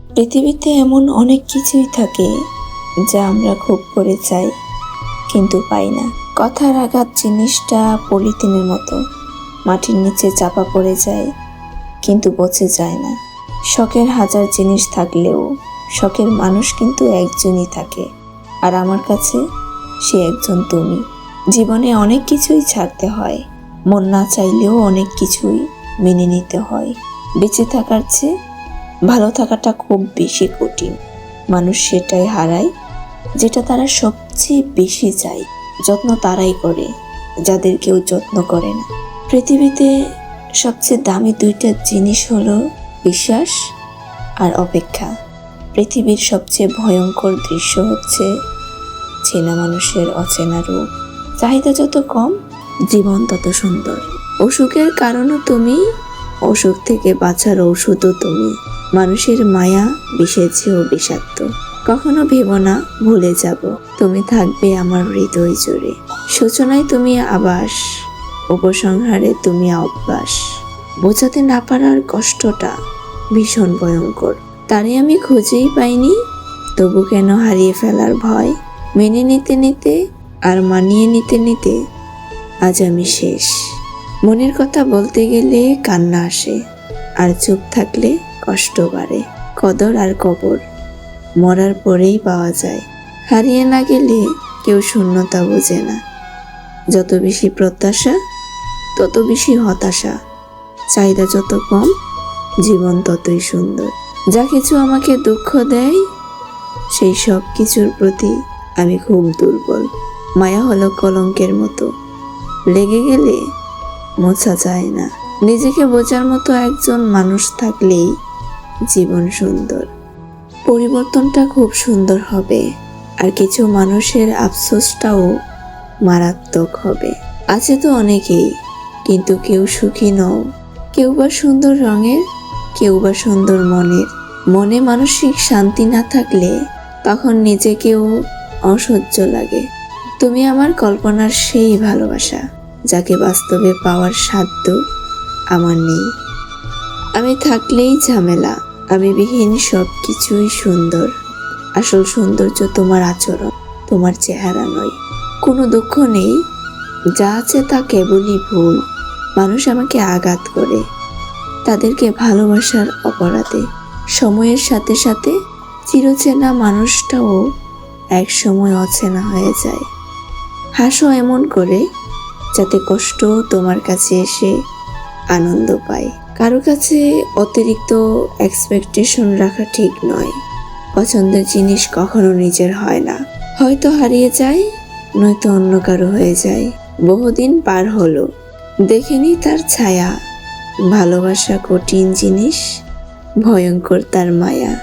পৃথিবীতে এমন অনেক কিছুই থাকে যা আমরা খুব করে চাই কিন্তু পাই না। কথার আঘাত জিনিসটা পলিথিনের মতো, মাটির নিচে চাপা পড়ে যায় কিন্তু পচে যায় না। শখের হাজার জিনিস থাকলেও শখের মানুষ কিন্তু একজনই থাকে, আর আমার কাছে সে একজন তুমি। জীবনে অনেক কিছুই ছাড়তে হয়, মন না চাইলেও অনেক কিছুই মেনে নিতে হয়। বেঁচে থাকার চেয়ে ভালো থাকাটা খুব বেশি কঠিন। মানুষ সেটাই হারায় যেটা তারা সবচেয়ে বেশি চায়। যত্ন তারাই করে যাদের কেউ যত্ন করে না। পৃথিবীতে সবচেয়ে দামি দুইটা জিনিস হলো বিশ্বাস আর অপেক্ষা। পৃথিবীর সবচেয়ে ভয়ঙ্কর দৃশ্য হচ্ছে চেনা মানুষের অচেনা রূপ। চাহিদা যত কম, জীবন তত সুন্দর। অসুখের কারণও তুমি, অসুখ থেকে বাঁচার ঔষধও তুমি। মানুষের মায়া বিষের চেয়েও বিষাক্ত। কখনো ভেবো না ভুলে যাব, তুমি থাকবে আমার হৃদয় জুড়ে। সূচনায় তুমি আবাস, উপসংহারে তুমি অভ্যাস। বোঝাতে না পারার কষ্টটা ভীষণ ভয়ঙ্কর। তারে আমি খুঁজেই পাইনি, তবু কেন হারিয়ে ফেলার ভয়। মেনে নিতে নিতে আর মানিয়ে নিতে নিতে আজ আমি শেষ। মনের কথা বলতে গেলে কান্না আসে, আর চুপ থাকলে কষ্ট বাড়ে। কদর আর কবর মরার পরেই পাওয়া যায়। হারিয়ে না গেলে কেউ শূন্যতা বোঝে না। যত বেশি প্রত্যাশা তত বেশি হতাশা। চাহিদা যত কম, জীবন ততই সুন্দর। যা কিছু আমাকে দুঃখ দেয় সেই সব কিছুর প্রতি আমি খুব দুর্বল। মায়া হলো কলঙ্কের মতো, লেগে গেলে মোছা যায় না। নিজেকে বোঝার মতো একজন মানুষ থাকলেই জীবন সুন্দর। পরিবর্তনটা খুব সুন্দর হবে, আর কিছু মানুষের আফসোসটাও মারাত্মক হবে। আছে তো অনেকেই, কিন্তু কেউ সুখী নও। কেউ বা সুন্দর রঙের, কেউ বা সুন্দর মনের। মনে মানসিক শান্তি না থাকলে তখন নিজেকেও অসহ্য লাগে। তুমি আমার কল্পনার সেই ভালোবাসা, যাকে বাস্তবে পাওয়ার সাধ্য আমার নেই। আমি থাকলেই ঝামেলা, আমি বিহীন সব কিছুই সুন্দর। আসল সৌন্দর্য তোমার আচরণ, তোমার চেহারা নয়। কোনো দুঃখ নেই, যা আছে তা কেবলই ভুল। মানুষ আমাকে আঘাত করে, তাদেরকে ভালোবাসার অপরাধে। সময়ের সাথে সাথে চিরচেনা মানুষটাও এক সময় অচেনা হয়ে যায়। হাসো এমন করে যাতে কষ্ট তোমার কাছে এসে আনন্দ পায়। কারো কাছে অতিরিক্ত এক্সপেকটেশন রাখা ঠিক নয়। পছন্দের জিনিস কখনো নিজের হয় না, হয়তো হারিয়ে যায়, নয়তো অন্য কারো হয়ে যায়। বহুদিন পার হলো, দেখিনি তার ছায়া। ভালোবাসা কঠিন জিনিস, ভয়ঙ্কর তার মায়া।